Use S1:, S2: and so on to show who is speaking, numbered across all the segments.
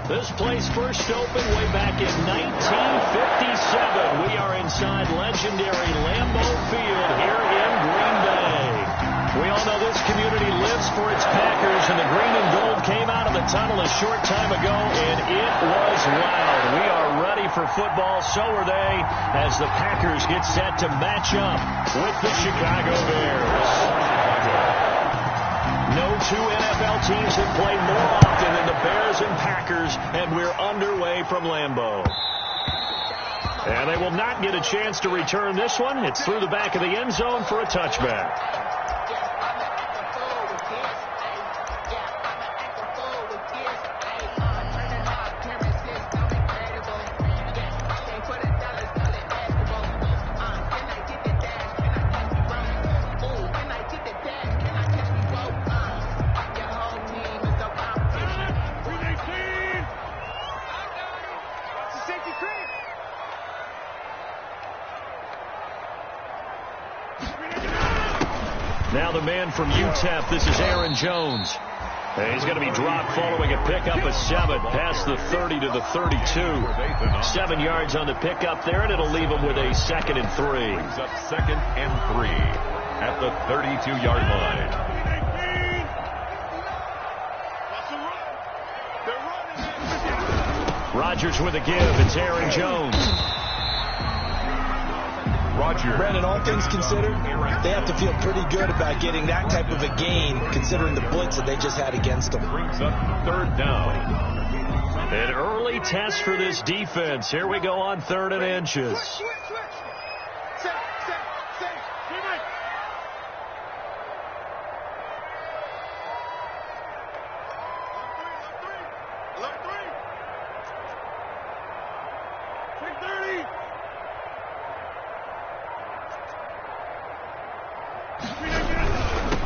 S1: This place first opened way back in 1957. We are inside legendary Lambeau Field here in Green Bay. We all know this community lives for its Packers, and the green and gold came out of the tunnel a short time ago, and it was loud. We are ready for football, so are they, as the Packers get set to match up with the Chicago Bears. No two NFL teams have played more often than the Bears and Packers, and we're underway from Lambeau. And they will not get a chance to return this one. It's through the back of the end zone for a touchback. Now the man from UTEP, this is Aaron Jones. He's going to be dropped following a pickup of 7 past the 30 to the 32. 7 yards on the pickup there, and it'll leave him with a 2nd and 3.
S2: Brings up 2nd and 3 at the 32-yard line.
S1: Rodgers with a give. It's Aaron Jones.
S3: Brandon, all things considered, they have to feel pretty good about getting that type of a gain, considering the blitz that they just had against them.
S2: Brings up 3rd down.
S1: An early test for this defense. Here we go on 3rd and inches.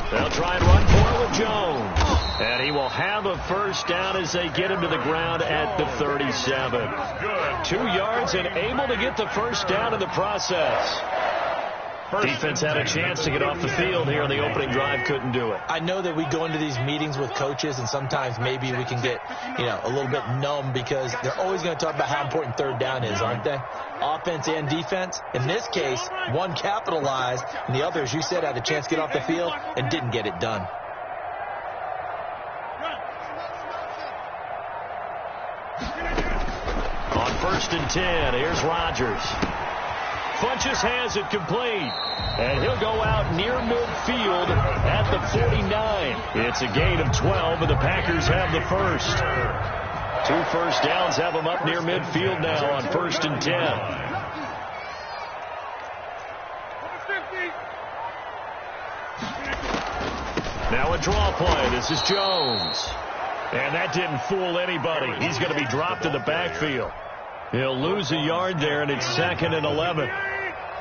S1: They'll try and run for it with Jones. And he will have a first down as they get him to the ground at the 37. 2 yards and able to get the first down in the process. Defense had a chance to get off the field here in the opening drive, couldn't do it.
S3: I know that we go into these meetings with coaches, and sometimes maybe we can get, a little bit numb because they're always going to talk about how important 3rd down is, aren't they? Offense and defense. In this case, one capitalized, and the other, as you said, had a chance to get off the field and didn't get it done.
S1: On 1st and 10, here's Rodgers. Funches has it complete, and he'll go out near midfield at the 49. It's a gain of 12, and the Packers have the first. 2 first downs have them up near midfield now on 1st and 10. Now a draw play. This is Jones. And that didn't fool anybody. He's going to be dropped in the backfield. He'll lose a yard there, and it's 2nd and 11.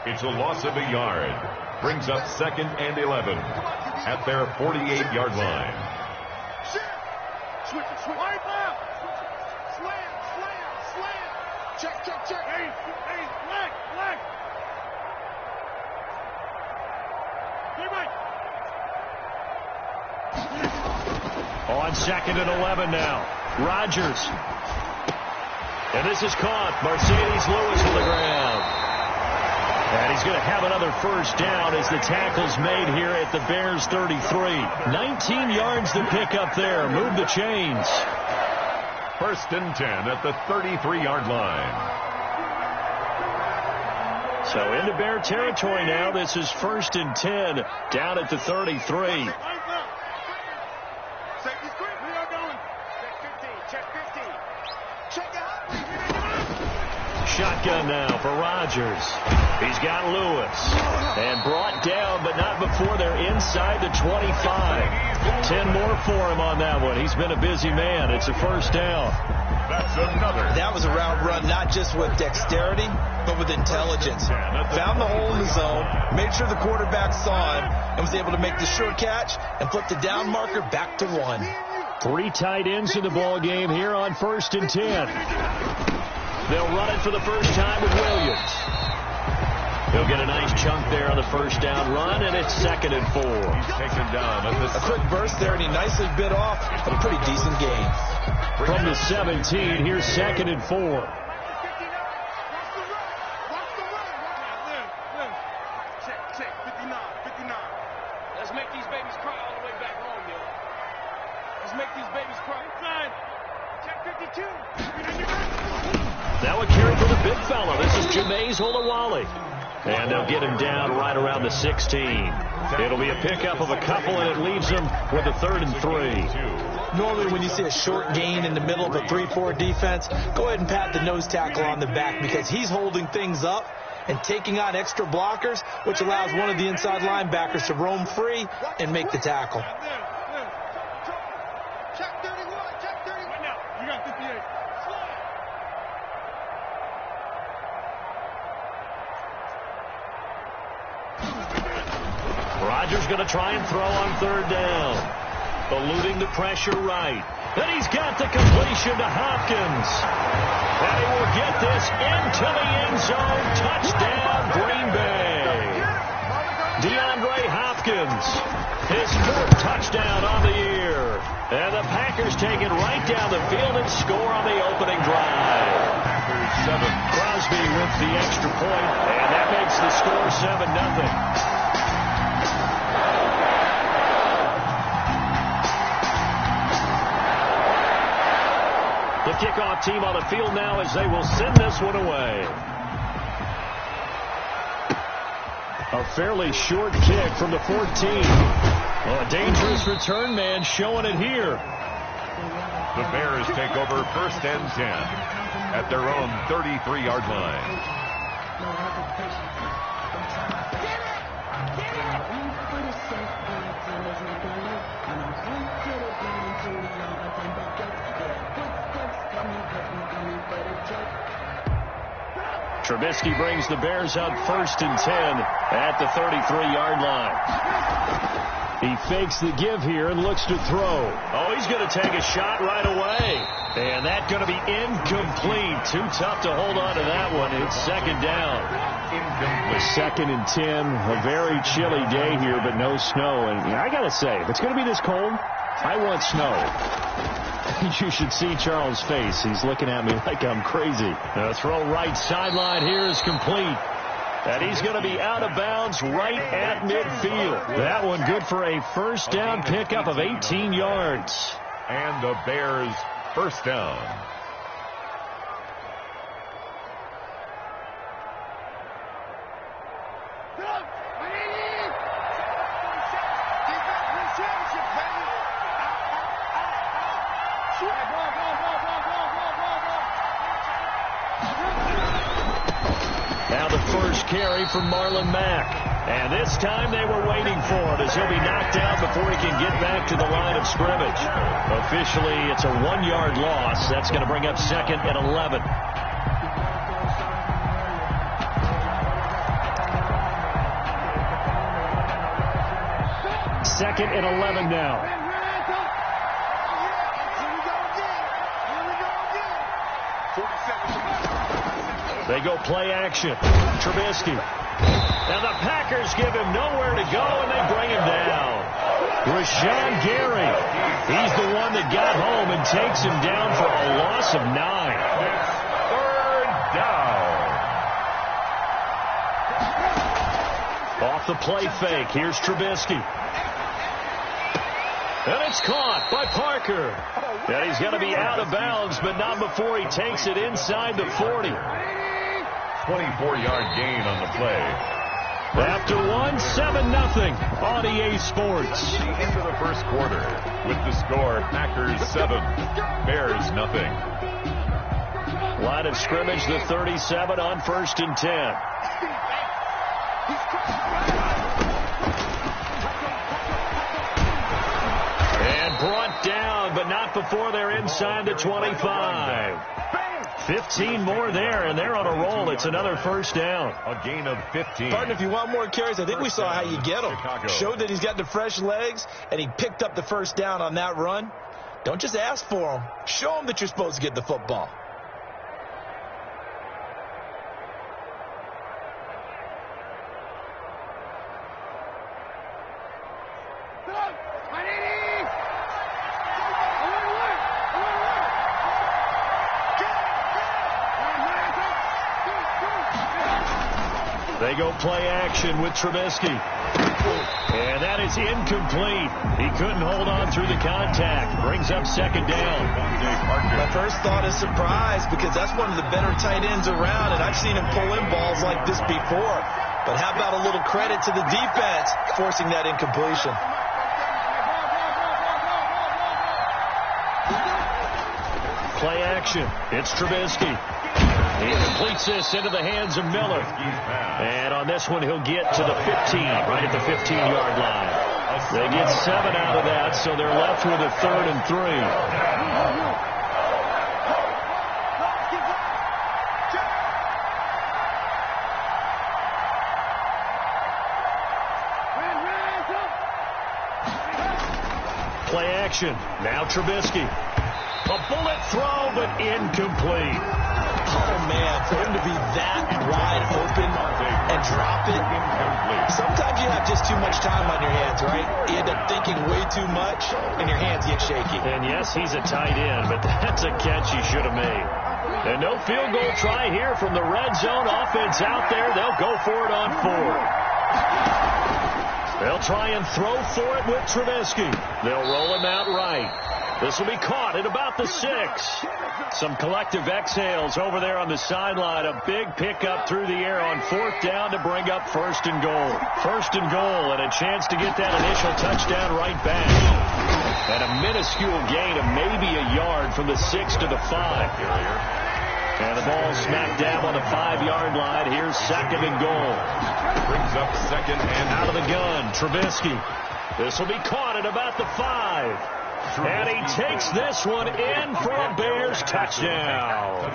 S2: It's a loss of a yard. Brings up 2nd and 11 at their 48-yard line.
S1: On 2nd and 11 now. Rodgers. And this is caught. Mercedes Lewis to the ground. And he's going to have another first down as the tackle's made here at the Bears 33. 19 yards to pick up there. Move the chains.
S2: 1st and 10 at the 33-yard line.
S1: So into Bear territory now. This is 1st and 10 down at the 33. Shotgun now for Rodgers. He's got Lewis. And brought down, but not before they're inside the 25. 10 more for him on that one. He's been a busy man. It's a first down.
S2: That's another.
S3: That was a route run, not just with dexterity, but with intelligence. Found the hole in the zone, made sure the quarterback saw him, and was able to make the short catch and flip the down marker back to 1.
S1: 3 tight ends in the ball game here on 1st and 10. They'll run it for the first time with Williams. They'll get a nice chunk there on the first down run, and it's 2nd and 4.
S2: He's taken down.
S3: A quick burst there, and he nicely bit off, but a pretty decent gain.
S1: From the 17, here's 2nd and 4. Now a carry for the big fella. This is Jameis Olawale. And they'll get him down right around the 16. It'll be a pickup of a couple, and it leaves them with a 3rd and 3.
S3: Normally when you see a short gain in the middle of a 3-4 defense, go ahead and pat the nose tackle on the back because he's holding things up and taking on extra blockers, which allows one of the inside linebackers to roam free and make the tackle.
S1: Rodgers going to try and throw on 3rd down. Eluding the pressure right. Then he's got the completion to Hopkins. And he will get this into the end zone. Touchdown, Green Bay. DeAndre Hopkins, his 4th touchdown on the year. And the Packers take it right down the field and score on the opening drive.
S2: Packers 7.
S1: Crosby with the extra point, and that makes the score 7-0. The kickoff team on the field now as they will send this one away. A fairly short kick from the 14. Well, a dangerous return man showing it here.
S2: The Bears take over 1st and 10 at their own 33-yard line.
S1: Trubisky brings the Bears out 1st and 10 at the 33-yard line. He fakes the give here and looks to throw. Oh, he's going to take a shot right away. And that's going to be incomplete. Too tough to hold on to that one. It's 2nd down. The 2nd and 10. A very chilly day here, but no snow. And I got to say, if it's going to be this cold, I want snow. You should see Charles' face. He's looking at me like I'm crazy. The throw right sideline here is complete. And he's going to be out of bounds right at midfield. That one good for a 1st down pickup of 18 yards.
S2: And the Bears 1st down.
S1: Now the first carry from Marlon Mack. And this time they were waiting for it as he'll be knocked down before he can get back to the line of scrimmage. Officially, it's a 1-yard loss. That's going to bring up 2nd and 11. Second and 11 now. They go play action. Trubisky. And the Packers give him nowhere to go, and they bring him down. Rashawn Gary. He's the one that got home and takes him down for a loss of 9.
S2: 3rd down.
S1: Off the play fake. Here's Trubisky. And it's caught by Parker. And he's going to be out of bounds, but not before he takes it inside the 40.
S2: 24-yard gain on the play.
S1: After 7-0 on EA Sports.
S2: Into the first quarter with the score Packers 7, Bears 0.
S1: Line of scrimmage, the 37 on 1st and 10. And brought down, but not before they're inside the 25. 15 more there, and they're on a roll. It's another 1st down.
S2: A gain of 15.
S3: Pardon, if you want more carries, I think we saw how you get him. Showed that he's got the fresh legs, and he picked up the 1st down on that run. Don't just ask for him. Show him that you're supposed to get the football.
S1: They go play action with Trubisky. And that is incomplete. He couldn't hold on through the contact. Brings up second down.
S3: My first thought is surprise, because that's one of the better tight ends around, and I've seen him pull in balls like this before. But how about a little credit to the defense forcing that incompletion?
S1: Play action. It's Trubisky. He completes this into the hands of Miller. And on this one, he'll get to the 15, right at the 15-yard line. They get 7 out of that, so they're left with a 3rd and 3. Play action. Now Trubisky. A bullet throw, but incomplete.
S3: Oh, man, for him to be that wide open and drop it. Sometimes you have just too much time on your hands, right? You end up thinking way too much, and your hands get shaky.
S1: And yes, he's a tight end, but that's a catch he should have made. And no field goal try here from the red zone. Offense out there. They'll go for it on 4. They'll try and throw for it with Trubisky. They'll roll him out right. This will be caught at about the 6. Some collective exhales over there on the sideline. A big pickup through the air on 4th down to bring up 1st and goal. 1st and goal, and a chance to get that initial touchdown right back. And a minuscule gain of maybe a yard from the 6 to the 5. And the ball smacked down on the 5-yard line. Here's 2nd and goal.
S2: Brings up 2nd and
S1: out of the gun, Trubisky. This will be caught at about the 5. And he takes this one in for a Bears touchdown.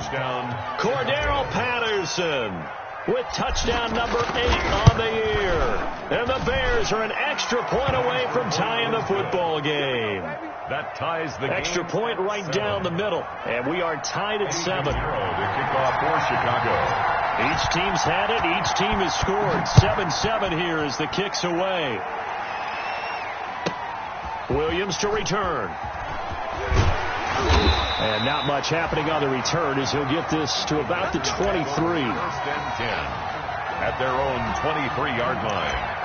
S1: Cordero Patterson with touchdown number 8 on the year. And the Bears are an extra point away from tying the football game.
S2: That ties the
S1: extra
S2: game.
S1: Point right 7. Down the middle. And we are tied at 7.
S2: The kickoff for Chicago.
S1: Each team's had it. Each team has scored. 7-7 here as the kick's away. Williams to return. And not much happening on the return as he'll get this to about the 23.
S2: 1st and 10 at their own 23-yard line.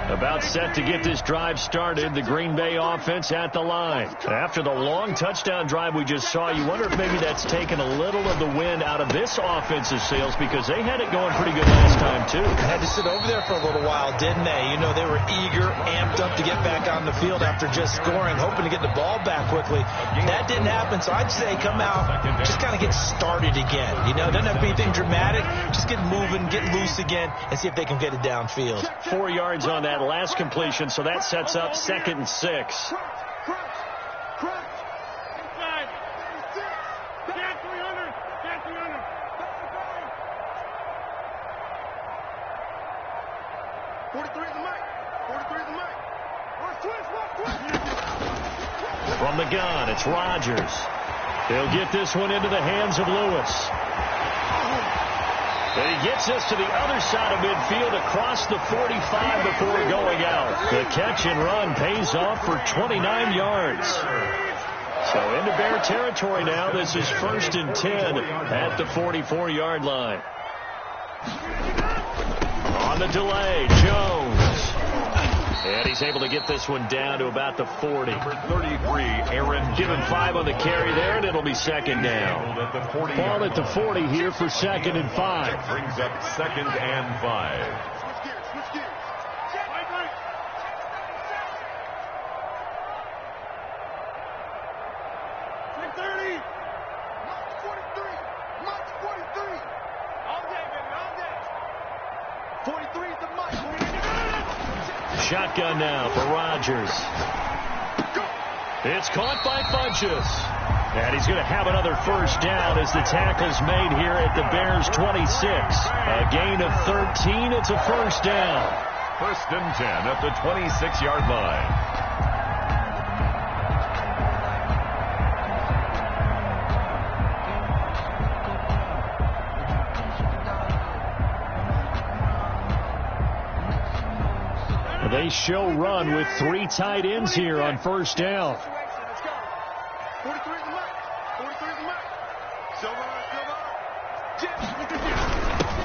S1: About set to get this drive started. The Green Bay offense at the line. After the long touchdown drive we just saw, you wonder if maybe that's taken a little of the wind out of this offensive sails, because they had it going pretty good last time, too.
S3: Had to sit over there for a little while, didn't they? You know, they were eager, amped up to get back on the field after just scoring, hoping to get the ball back quickly. That didn't happen, so I'd say come out, just kind of get started again. You know, doesn't have to be anything dramatic. Just get moving, get loose again, and see if they can get it downfield.
S1: 4 yards on that last completion, so that sets up 2nd and 6. From the gun, it's Rodgers. He'll get this one into the hands of Lewis. And he gets us to the other side of midfield across the 45 before going out. The catch and run pays off for 29 yards. So into Bear territory now. This is 1st and 10 at the 44-yard line. On the delay, Jones. And he's able to get this one down to about the 40.
S2: Number 33, Aaron.
S1: Give him 5 on the carry there, and it'll be 2nd down. Ball at the 40 here for 2nd and 5.
S2: Brings up 2nd and 5.
S1: Shotgun now for Rodgers. It's caught by Funchess. And he's going to have another 1st down as the tackle's made here at the Bears' 26. A gain of 13. It's a 1st down.
S2: 1st and 10 at the 26-yard line.
S1: They show run with 3 tight ends here on 1st down.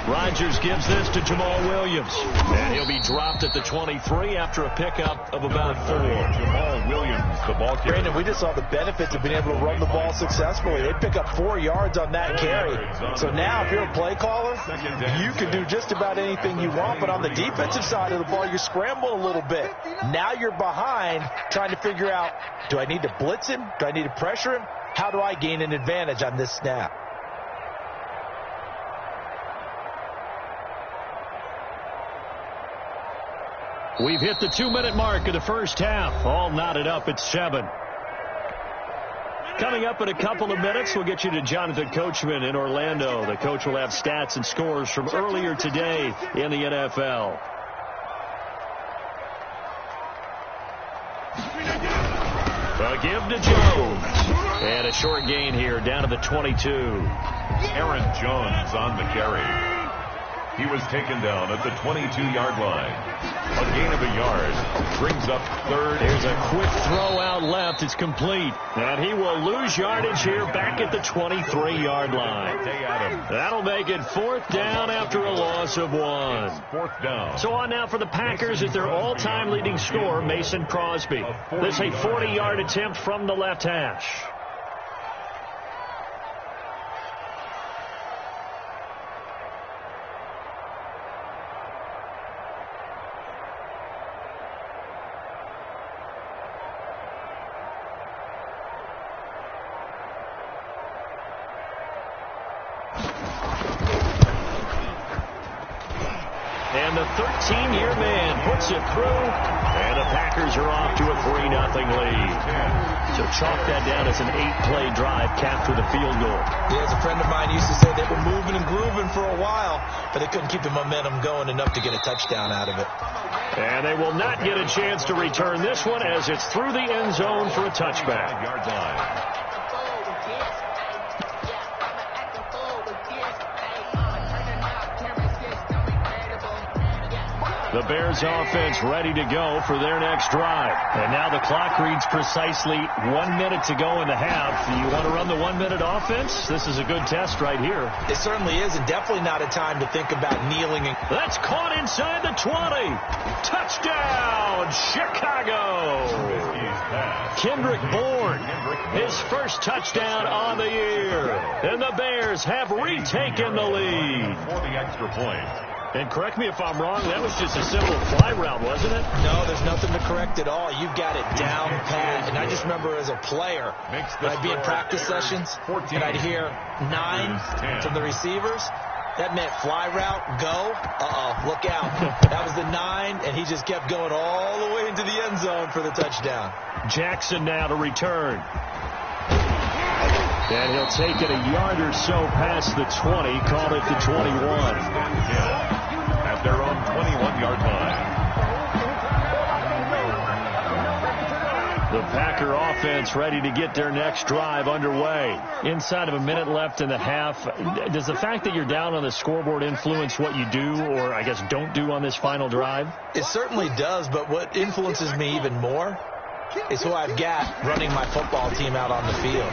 S1: Rodgers gives this to Jamal Williams. And he'll be dropped at the 23 after a pickup of about 4.
S2: Jamal Williams, the ball carrier.
S3: Brandon, we just saw the benefits of being able to run the ball successfully. They pick up 4 yards on that carry. So now if you're a play caller, you can do just about anything you want. But on the defensive side of the ball, you're scrambling a little bit. Now you're behind trying to figure out, do I need to blitz him? Do I need to pressure him? How do I gain an advantage on this snap?
S1: We've hit the 2-minute mark of the first half. All knotted up at 7. Coming up in a couple of minutes, we'll get you to Jonathan Coachman in Orlando. The coach will have stats and scores from earlier today in the NFL. A give to Jones. And a short gain here down to the 22.
S2: Aaron Jones on the carry. He was taken down at the 22-yard line. A gain of a yard brings up 3rd.
S1: There's a quick throw out left. It's complete. And he will lose yardage here back at the 23-yard line. That'll make it 4th down after a loss of 1.
S2: 4th down.
S1: So on now for the Packers at their all-time leading scorer, Mason Crosby. This a 40-yard attempt from the left hash. And the 13-year man puts it through, and the Packers are off to a 3-0 lead. So chalk that down as an 8-play drive capped with a field goal.
S3: Yeah, as a friend of mine used to say, they were moving and grooving for a while, but they couldn't keep the momentum going enough to get a touchdown out of it.
S1: And they will not get a chance to return this one as it's through the end zone for a touchback.
S2: Yard line.
S1: The Bears offense ready to go for their next drive. And now the clock reads precisely 1 minute to go in the half. You want to run the 1-minute offense? This is a good test right here.
S3: It certainly is, and definitely not a time to think about kneeling.
S1: That's caught inside the 20. Touchdown, Chicago. Kendrick Bourne, his first touchdown on the year. And the Bears have retaken the lead.
S2: For the extra point.
S1: And correct me if I'm wrong, that was just a simple fly route, wasn't it?
S3: No, there's nothing to correct at all. You've got it down pat. And I just remember as a player, when I'd be in practice sessions, and I'd hear 9 from the receivers, that meant fly route, go, look out. That was the 9, and he just kept going all the way into the end zone for the touchdown.
S1: Jackson now to return. And he'll take it a yard or so past the 20, call it the 21.
S2: At their own 21-yard line.
S1: The Packer offense ready to get their next drive underway. Inside of a minute left in the half. Does the fact that you're down on the scoreboard influence what you do, or I guess don't do on this final drive?
S3: It certainly does, but what influences me even more is who I've got running my football team out on the field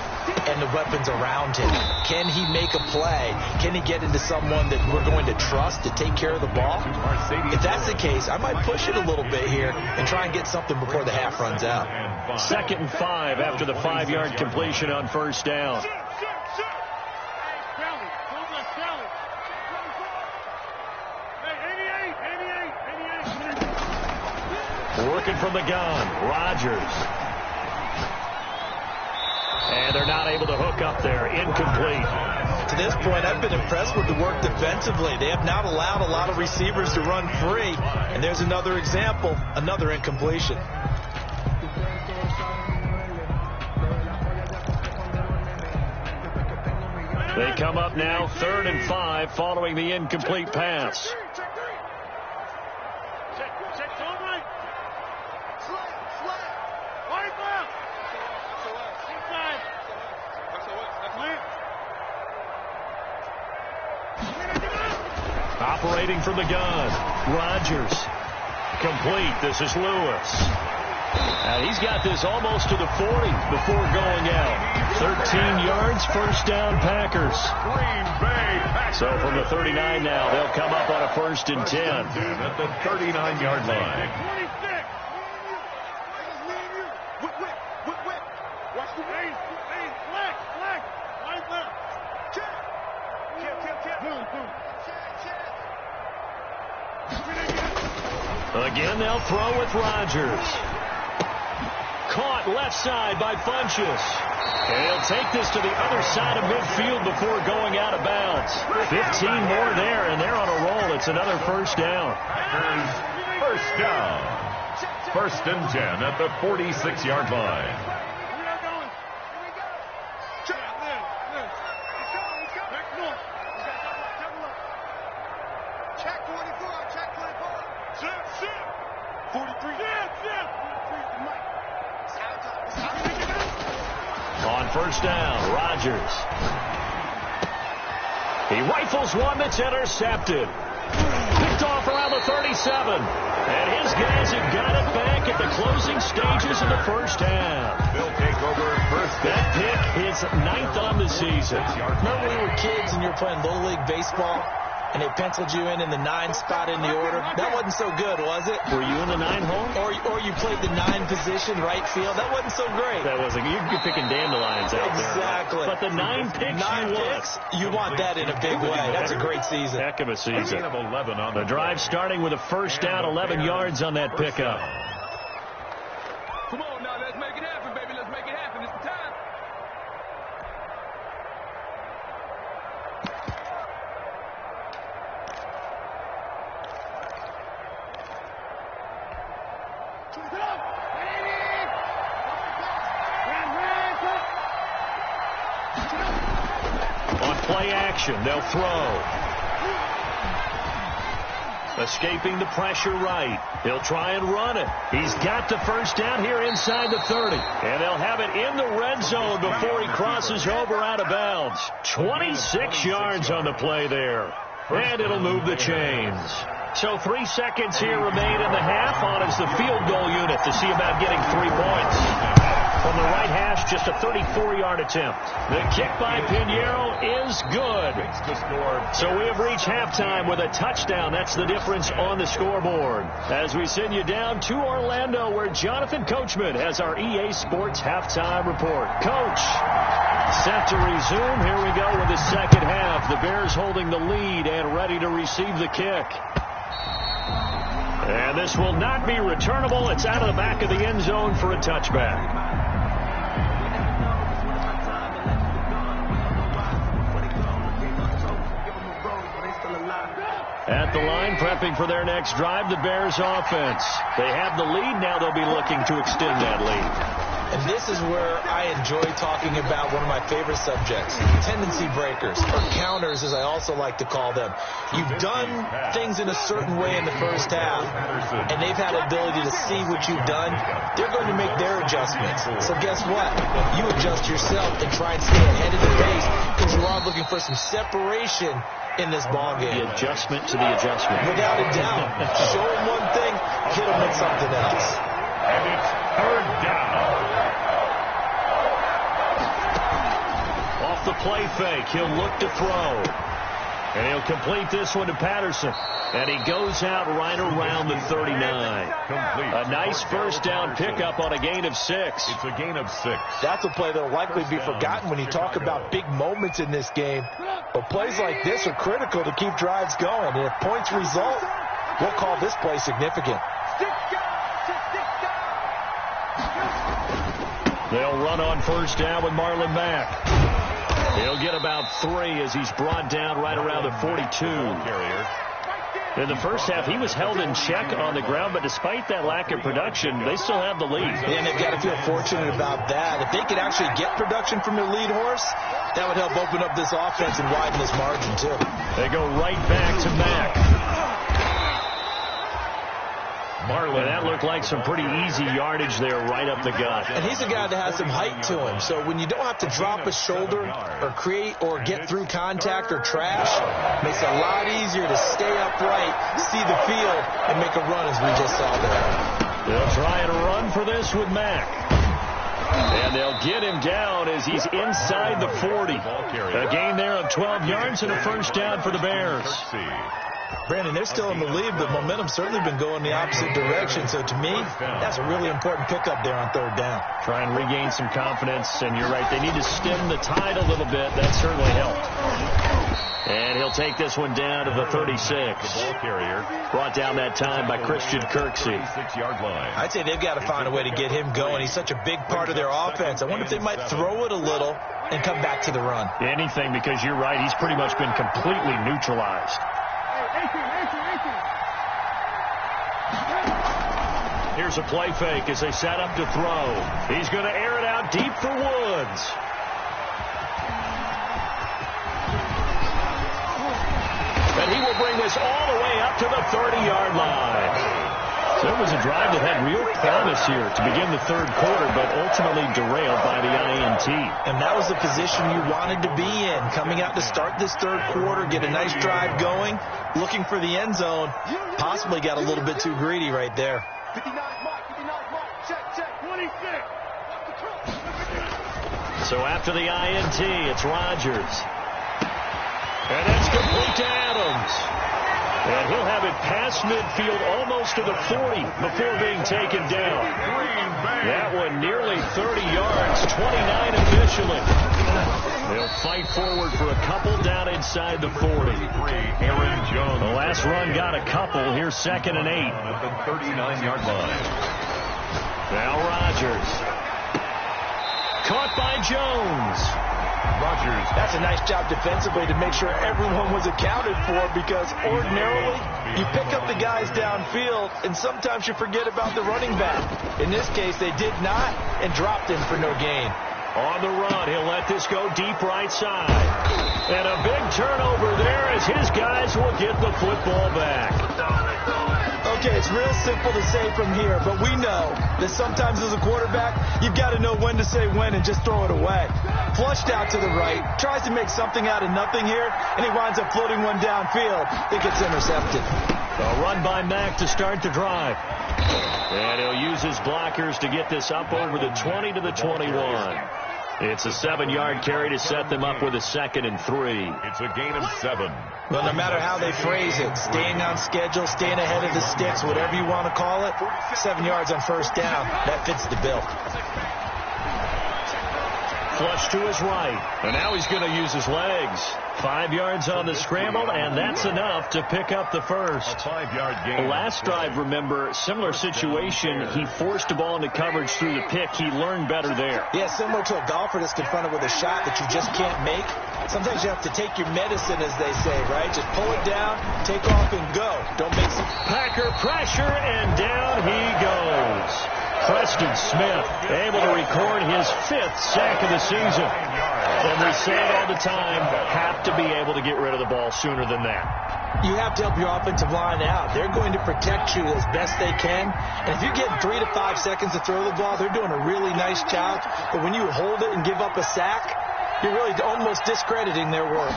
S3: and the weapons around him. Can he make a play? Can he get into someone that we're going to trust to take care of the ball? If that's the case, I might push it a little bit here and try and get something before the half runs out.
S1: 2nd and 5 after the 5-yard completion on first down. Working from the gun, Rodgers. And they're not able to hook up there. Incomplete.
S3: To this point, I've been impressed with the work defensively. They have not allowed a lot of receivers to run free. And there's another example, another incompletion.
S1: They come up now 3rd and 5 following the incomplete pass. Operating from the gun, Rodgers. Complete. This is Lewis. And he's got this almost to the 40 before going out. 13 yards, first down Packers. So from the 39 now, they'll come up on a 1st and 10.
S2: At the 39-yard line.
S1: Again, they'll throw with Rodgers. Caught left side by Funchess. And he'll take this to the other side of midfield before going out of bounds. 15 more there, and they're on a roll. It's another 1st down.
S2: Packers, 1st down. 1st and 10 at the 46-yard line.
S1: On 1st down, Rodgers. He rifles one that's intercepted. Picked off around the 37. And his guys have got it back at the closing stages of the 1st half.
S2: They'll take over 1st.
S1: That pick is 9th on the season.
S3: Remember when we were kids and you were playing Little League baseball and they penciled you in the 9 spot in the order? That wasn't so good, was it?
S1: Were you in the 9 hole?
S3: Or you played the 9 position, right field? That wasn't so great.
S1: That wasn't. You'd be picking dandelions out there.
S3: Exactly.
S1: But the 9 picks
S3: you want that in a big way. That's a great season.
S1: Heck of a season.
S2: Of 11 on
S1: the drive starting with a 1st down, 11 yards on that pickup.
S4: Come on now, let's make it happen, baby. Let's make it happen. It's the time.
S1: On play action, they'll throw. Escaping the pressure right. He'll try and run it. He's got the 1st down here inside the 30. And they'll have it in the red zone before he crosses over out of bounds. 26 yards on the play there. And it'll move the chains. So 3 seconds here remain in the half. On is the field goal unit to see about getting 3 points. From the right hash, just a 34-yard attempt. The kick by Pinheiro is good. So we have reached halftime with a touchdown. That's the difference on the scoreboard. As we send you down to Orlando, where Jonathan Coachman has our EA Sports halftime report. Coach, set to resume. Here we go with the 2nd half. The Bears holding the lead and ready to receive the kick. And this will not be returnable. It's out of the back of the end zone for a touchback. At the line, prepping for their next drive, the Bears offense. They have the lead. Now they'll be looking to extend that lead.
S3: And this is where I enjoy talking about one of my favorite subjects, tendency breakers, or counters, as I also like to call them. You've done things in a certain way in the 1st half, and they've had the ability to see what you've done. They're going to make their adjustments. So guess what? You adjust yourself and try and stay ahead of the pace, because you are looking for some separation in this ball game.
S1: The adjustment to the adjustment.
S3: Without a doubt. Show them one thing, hit them with something else.
S2: And it's 3rd down.
S1: Off the play fake, he'll look to throw. And he'll complete this one to Patterson. And he goes out right around the 39.
S2: Complete.
S1: A nice 1st down pickup on a gain of 6.
S2: It's a gain of 6.
S3: That's a play that will likely be forgotten when you talk about big moments in this game. But plays like this are critical to keep drives going. And if points result, we'll call this play significant.
S1: They'll run on 1st down with Marlon Mack. He'll get about 3 as he's brought down right around the 42. In the 1st half, he was held in check on the ground, but despite that lack of production, they still have the lead.
S3: And they've got to feel fortunate about that. If they could actually get production from their lead horse, that would help open up this offense and widen this margin, too.
S1: They go right back to Mack. Marlon, that looked like some pretty easy yardage there right up the gut.
S3: And he's a guy that has some height to him. So when you don't have to drop a shoulder or create or get through contact or trash, it makes it a lot easier to stay upright, see the field, and make a run as we just saw there.
S1: They'll try and run for this with Mack. And they'll get him down as he's inside the 40. A gain there of 12 yards and a first down for the Bears.
S3: Brandon, they're still in the lead, but momentum's certainly been going the opposite direction. So to me, that's a really important pickup there on third down.
S1: Try and regain some confidence, and you're right, they need to stem the tide a little bit. That certainly helped. And he'll take this one down to the 36.
S2: The ball carrier
S1: brought down that time by Christian Kirksey.
S2: 6-yard line.
S3: I'd say they've got to find a way to get him going. He's such a big part of their offense. I wonder if they might throw it a little and come back to the run.
S1: Anything, because you're right, he's pretty much been completely neutralized. Here's a play fake as they set up to throw. He's going to air it out deep for Woods. And he will bring this all the way up to the 30-yard line. So it was a drive that had real promise here to begin the third quarter, but ultimately derailed by the INT.
S3: And that was the position you wanted to be in, coming out to start this third quarter, get a nice drive going, looking for the end zone. Possibly got a little bit too greedy right there.
S4: 59 mark, check, 26.
S1: So after the INT, it's Rodgers. And that's complete to Adams. And he'll have it past midfield almost to the 40 before being taken down. That one nearly 30 yards, 29 officially. They'll fight forward for a couple down inside the 40.
S2: Aaron Jones.
S1: The last run got a couple. Here's 2nd and 8.
S2: At the 39-yard line.
S1: Now Rodgers. Caught by Jones.
S2: Rodgers.
S3: That's a nice job defensively to make sure everyone was accounted for, because ordinarily you pick up the guys downfield and sometimes you forget about the running back. In this case, they did not and dropped him for no gain.
S1: On the run, he'll let this go deep right side. And a big turnover there as his guys will get the football back.
S3: Okay, it's real simple to say from here, but we know that sometimes as a quarterback, you've got to know when to say when and just throw it away. Flushed out to the right, tries to make something out of nothing here, and he winds up floating one downfield that gets intercepted.
S1: A run by Mack to start the drive. And he'll use his blockers to get this up over the 20 to the 21. It's a 7-yard carry to set them up with a 2nd and 3.
S2: It's a gain of 7.
S3: Well, no matter how they phrase it, staying on schedule, staying ahead of the sticks, whatever you want to call it, 7 yards on first down, that fits the bill.
S1: Flush to his right. And now he's going to use his legs. 5 yards on the scramble, and that's enough to pick up the first.
S2: A 5-yard gain.
S1: Last drive, remember, similar situation. He forced the ball into coverage through the pick. He learned better there.
S3: Yeah, similar to a golfer that's confronted with a shot that you just can't make. Sometimes you have to take your medicine, as they say, right? Just pull it down, take off, and go. Don't make some...
S1: Packer pressure, and down he goes. Preston Smith able to record his 5th sack of the season. And we say it all the time, have to be able to get rid of the ball sooner than that.
S3: You have to help your offensive line out. They're going to protect you as best they can. And if you get 3 to 5 seconds to throw the ball, they're doing a really nice job. But when you hold it and give up a sack, you're really almost discrediting their work.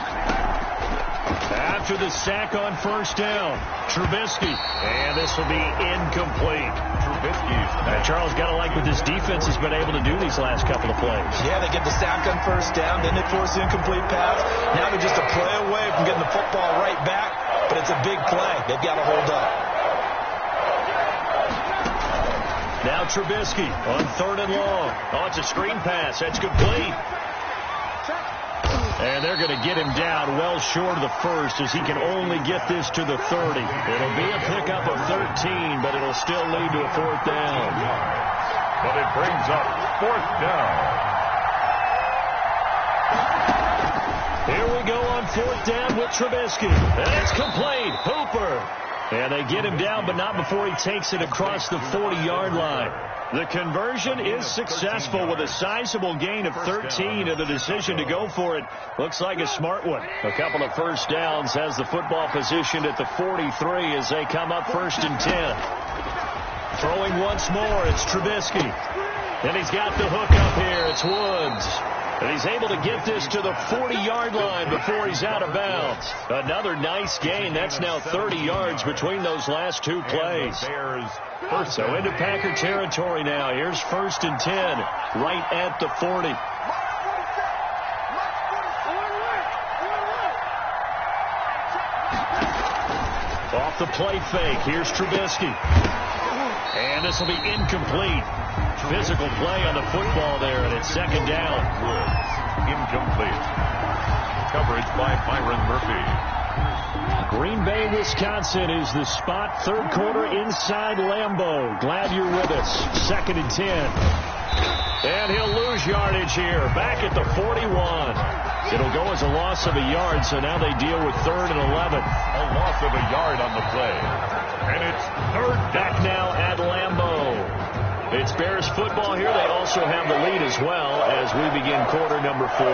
S1: After the sack on first down, Trubisky. And this will be incomplete.
S2: Trubisky's.
S1: Charles, got to like what this defense has been able to do these last couple of plays.
S3: Yeah, they get the sack on first down, then they force the incomplete pass. Now they're just a play away from getting the football right back, but it's a big play. They've got to hold up.
S1: Now Trubisky on 3rd and long. Oh, it's a screen pass. That's complete. And they're going to get him down well short of the first, as he can only get this to the 30. It'll be a pickup of 13, but it'll still lead to a 4th down.
S2: But it brings up 4th down.
S1: Here we go on 4th down with Trubisky. And it's complete. Hooper. And they get him down, but not before he takes it across the 40-yard line. The conversion is successful with a sizable gain of 13, and the decision to go for it looks like a smart one. A couple of first downs has the football positioned at the 43 as they come up 1st and 10. Throwing once more, it's Trubisky. And he's got the hook up here. It's Woods. And he's able to get this to the 40-yard line before he's out of bounds. Another nice gain. That's now 30 yards between those last two plays. So into Packer territory now. Here's 1st and 10, right at the 40. Off the play fake. Here's Trubisky. And this will be incomplete. Physical play on the football there, and it's 2nd down.
S2: Incomplete. Coverage by Byron Murphy.
S1: Green Bay, Wisconsin is the spot. 3rd quarter inside Lambeau. Glad you're with us. 2nd and 10. And he'll lose yardage here. Back at the 41. It'll go as a loss of a yard, so now they deal with 3rd and 11.
S2: A loss of a yard on the play. And it's 3rd
S1: back now at Lambeau. It's Bears football here. They also have the lead as well as we begin quarter number 4.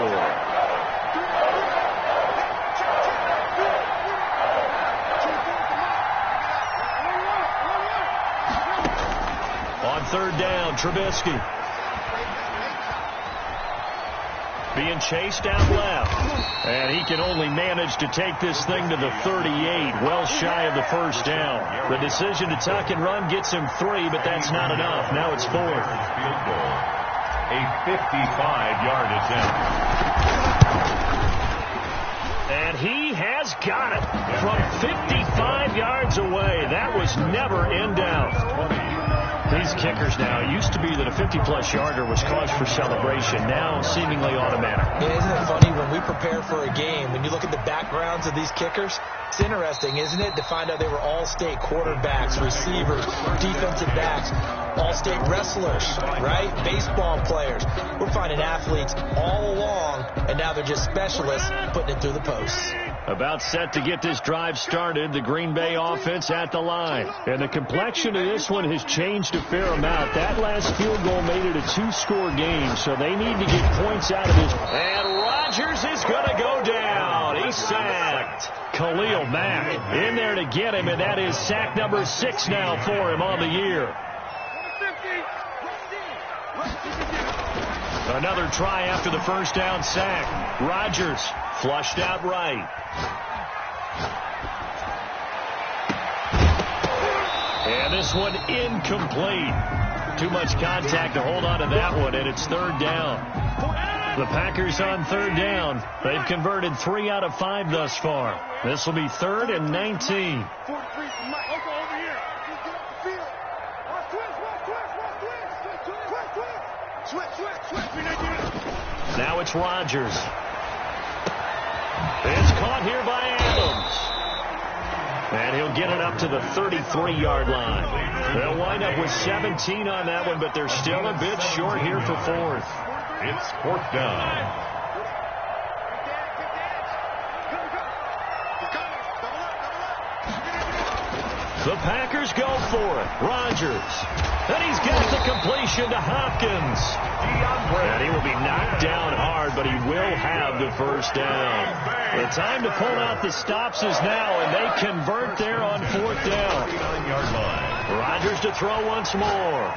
S1: On 3rd down, Trubisky. Being chased out left. And he can only manage to take this thing to the 38, well shy of the 1st down. The decision to tuck and run gets him 3, but that's not enough. Now it's 4th.
S2: Field goal. A 55-yard attempt.
S1: And he has got it from 55 yards away. That was never in doubt. These kickers now, it used to be that a 50-plus yarder was cause for celebration. Now seemingly automatic.
S3: Yeah, isn't it funny when we prepare for a game, when you look at the backgrounds of these kickers, it's interesting, isn't it, to find out they were all-state quarterbacks, receivers, defensive backs, all-state wrestlers, right? Baseball players. We're finding athletes all along, and now they're just specialists putting it through the posts.
S1: About set to get this drive started, the Green Bay offense at the line. And the complexion of this one has changed a fair amount. That last field goal made it a 2-score game, so they need to get points out of this. And Rodgers is going to go down. He's sacked. Khalil Mack in there to get him, and that is sack number 6 now for him on the year. Another try after the 1st down sack. Rodgers flushed out right. And this one incomplete. Too much contact to hold on to that one, and it's 3rd down. The Packers on 3rd down. They've converted 3 out of 5 thus far. This will be 3rd and 19. Now it's Rodgers. It's caught here by Adams. And he'll get it up to the 33-yard line. They'll wind up with 17 on that one, but they're still a bit short here for 4th.
S2: It's 4th down.
S1: The Packers go for it. Rodgers. And he's got the completion to Hopkins. And he will be knocked down hard, but he will have the 1st down. The time to pull out the stops is now, and they convert there on 4th down. Rodgers to throw once more.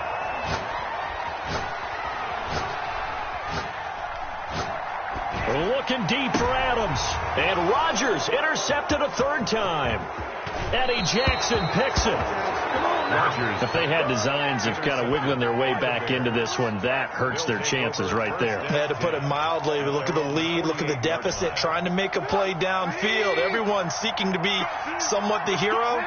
S1: Looking deep for Adams. And Rodgers intercepted a 3rd time. Eddie Jackson picks it. Rodgers, if they had designs of kind of wiggling their way back into this one, that hurts their chances right there.
S3: Yeah, to put it mildly, look at the lead, look at the deficit, trying to make a play downfield. Everyone seeking to be somewhat the hero.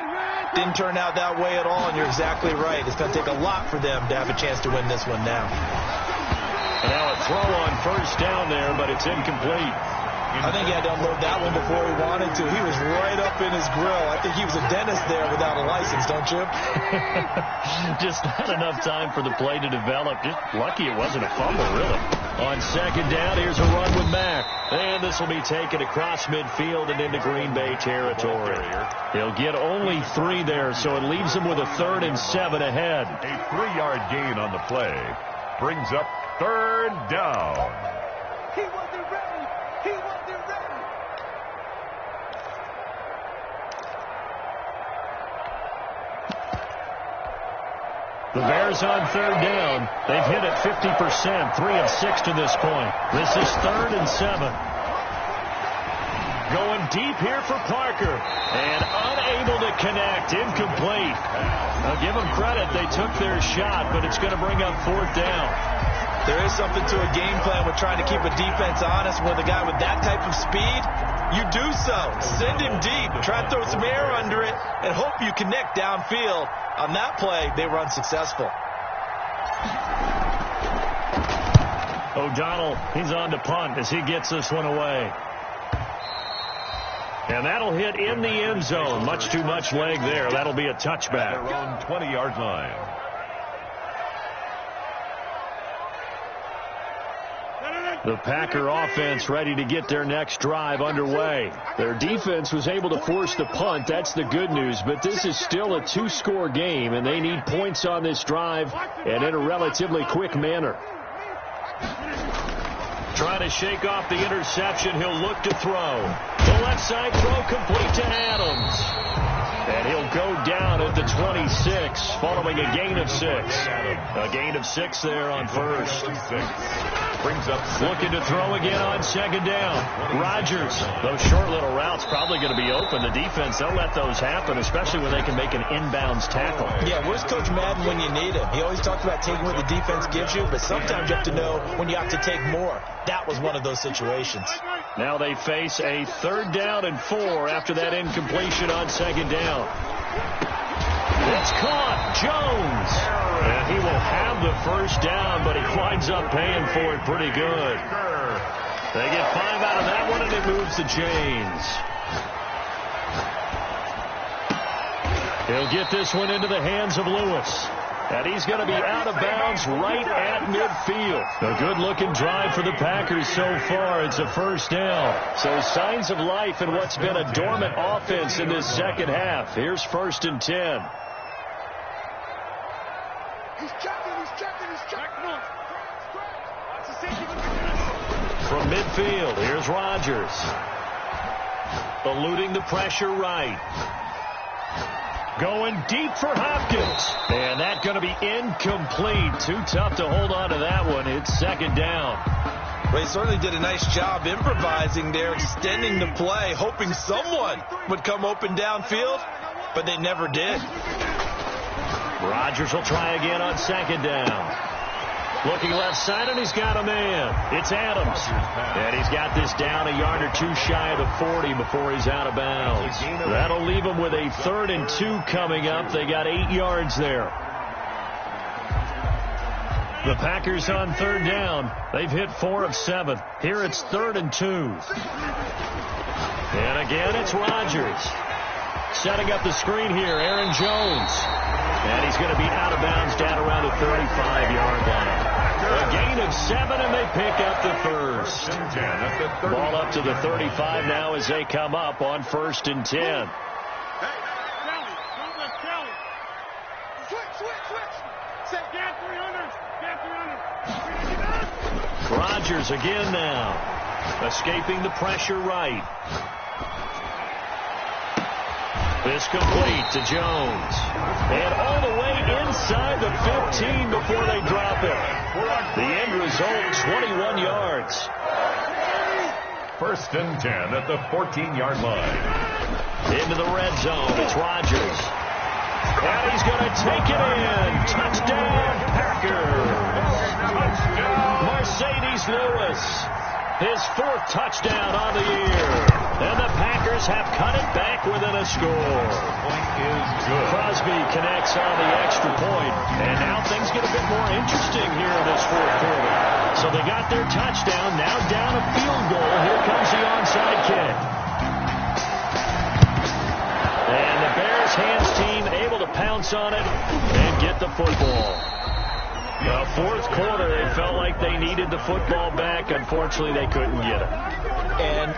S3: Didn't turn out that way at all, and you're exactly right. It's going to take a lot for them to have a chance to win this one now.
S1: And now a throw on 1st down there, but it's incomplete.
S3: I think he had to unload that one before he wanted to. He was right up in his grill. I think he was a dentist there without a license, don't you?
S1: Just not enough time for the play to develop. Just lucky it wasn't a fumble, really. On 2nd down, here's a run with Mack. And this will be taken across midfield and into Green Bay territory. He'll get only 3 there, so it leaves him with a 3rd and 7 ahead.
S2: A 3-yard gain on the play brings up 3rd down.
S4: He wasn't ready. He wasn't ready.
S1: The Bears on third down. They've hit it 50%, 3 of 6 to this point. This is 3rd and 7. Going deep here for Parker. And unable to connect. Incomplete. I'll give them credit. They took their shot, but it's going to bring up 4th down.
S3: There is something to a game plan with trying to keep a defense honest with a guy with that type of speed. You do so. Send him deep. Try to throw some air under it and hope you connect downfield. On that play, they were unsuccessful.
S1: O'Donnell, he's on to punt as he gets this one away. And that'll hit in the end zone. Much too much leg there. That'll be a touchback.
S2: At their own 20-yard line.
S1: The Packer offense ready to get their next drive underway. Their defense was able to force the punt. That's the good news. But this is still a 2-score game, and they need points on this drive and in a relatively quick manner. Trying to shake off the interception. He'll look to throw. The left side throw complete to Adams. And he'll go down at the 26 following a gain of 6. A gain of 6 there on first.
S2: Brings up
S1: looking to throw again on 2nd down. Rodgers. Those short little routes probably going to be open. The defense, they'll let those happen, especially when they can make an inbounds tackle.
S3: Yeah, where's Coach Madden when you need him? He always talked about taking what the defense gives you, but sometimes you have to know when you have to take more. That was one of those situations.
S1: Now they face a 3rd down and 4 after that incompletion on 2nd down. It's caught. Jones. And he will have the first down, but he winds up paying for it pretty good. They get 5 out of that one, and it moves the chains. He'll get this one into the hands of Lewis. And he's going to be out of bounds right at midfield. A good-looking drive for the Packers so far. It's a first down. So signs of life in what's been a dormant offense in this second half. Here's 1st and 10.
S4: He's checking.
S1: From midfield, here's Rodgers. Eluding the pressure right. Going deep for Hopkins. And that's going to be incomplete. Too tough to hold on to that one. It's 2nd down.
S3: Well, he certainly did a nice job improvising there, extending the play, hoping someone would come open downfield, but they never did.
S1: Rodgers will try again on 2nd down. Looking left side, and he's got a man. It's Adams. And he's got this down a yard or 2 shy of the 40 before he's out of bounds. That'll leave him with a 3rd and 2 coming up. They got 8 yards there. The Packers on 3rd down. They've hit 4 of 7. Here it's 3rd and 2. And again, it's Rodgers. Setting up the screen here, Aaron Jones. And he's going to be out of bounds down around the 35-yard line. A gain of 7, and they pick up the first. Ball up to the 35 now as they come up on 1st and 10. Rodgers again now. Escaping the pressure right. This complete to Jones. And all the way inside the 15 before they drop it. The end result, 21 yards.
S2: 1st and 10 at the 14-yard line.
S1: Into the red zone. It's Rodgers. And he's going to take it in. Touchdown, Packers. Mercedes Lewis. His 4th touchdown on the year. And the Packers have cut it back within a score.
S2: Point is good.
S1: Crosby connects on the extra point. And now things get a bit more interesting here in this 4th quarter. So they got their touchdown. Now down a field goal. Here comes the onside kick. And the Bears hands team able to pounce on it and get the football. The 4th quarter, they felt like they needed the football back. Unfortunately, they couldn't get it.
S3: And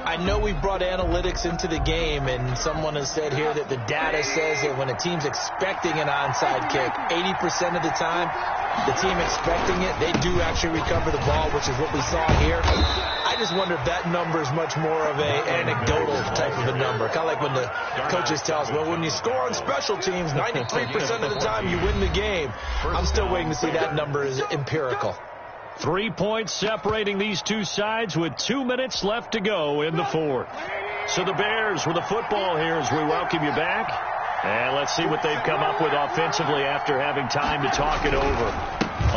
S3: I know we've brought analytics into the game, and someone has said here that the data says that when a team's expecting an onside kick, 80% of the time, the team expecting it, they do actually recover the ball, which is what we saw here. I just wonder if that number is much more of a anecdotal type of a number. Kind of like when the coaches tell us, well, when you score on special teams, 93% of the time you win the game. I'm still waiting to see that number is empirical.
S1: 3 points separating these two sides with 2 minutes left to go in the fourth. So the Bears with the football here as we welcome you back. And let's see what they've come up with offensively after having time to talk it over.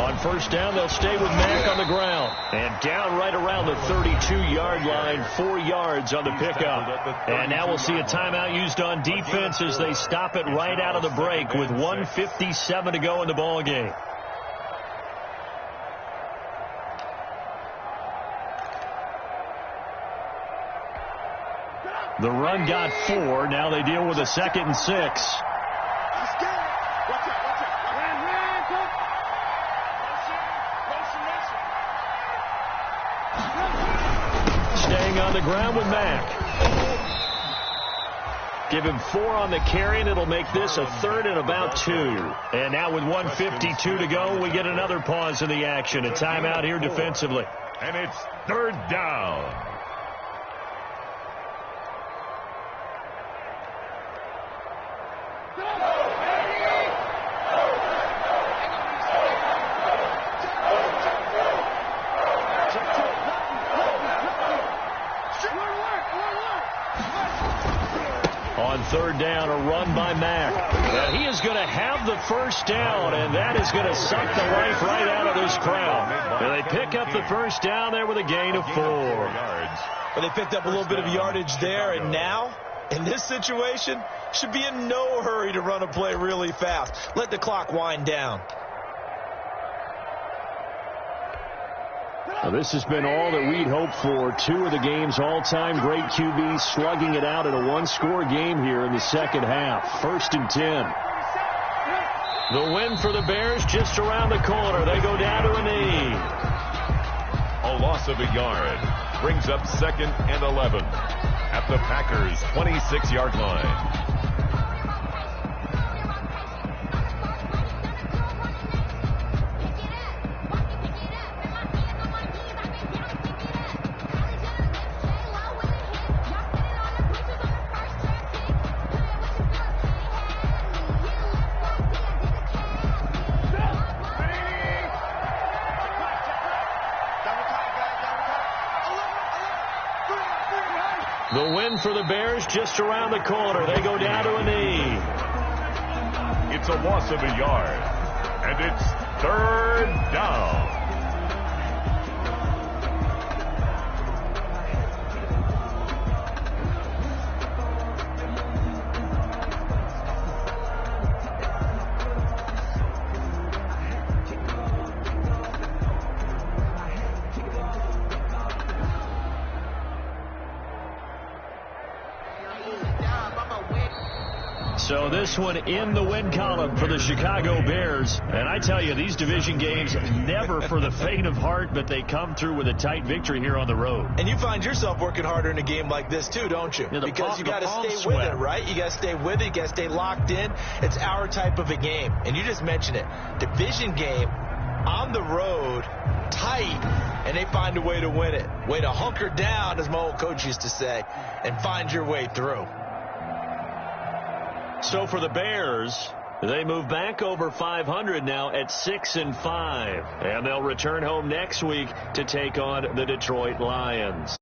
S1: On first down, they'll stay with Mack on the ground. And down right around the 32-yard line, 4 yards on the pickup. And now we'll see a timeout used on defense as they stop it right out of the break with 1:57 to go in the ball game. The run got 4. Now they deal with a 2nd and 6. Staying on the ground with Mack. Give him 4 on the carry, and it'll make this a 3rd and about 2. And now with 1:52 to go, we get another pause in the action. A timeout here defensively.
S2: And it's 3rd down.
S1: On 3rd down, a run by Mack. And he is going to have the first down, and that is going to suck the life right out of this crowd. And they pick up the first down there with a gain of 4.
S3: But they picked up a little bit of yardage there, and now, in this situation, should be in no hurry to run a play really fast. Let the clock wind down.
S1: Well, this has been all that we'd hoped for. 2 of the game's all-time great QBs slugging it out in a one-score game here in the second half. 1st and 10. The win for the Bears just around the corner. They go down to a knee.
S2: A loss of a yard brings up 2nd and 11 at the Packers' 26-yard line.
S1: The win for the Bears just around the corner. They go down to a knee.
S2: It's a loss of a yard, and it's 3rd down.
S1: So this one in the win column for the Chicago Bears. And I tell you, these division games never for the faint of heart, but they come through with a tight victory here on the road.
S3: And you find yourself working harder in a game like this too, don't you?
S1: Yeah,
S3: because you got to stay with it, right? You got to stay with it. You got to stay locked in. It's our type of a game. And you just mentioned it. Division game on the road, tight, and they find a way to win it. Way to hunker down, as my old coach used to say, and find your way through.
S1: So for the Bears, they move back over 500 now at 6-5. And they'll return home next week to take on the Detroit Lions.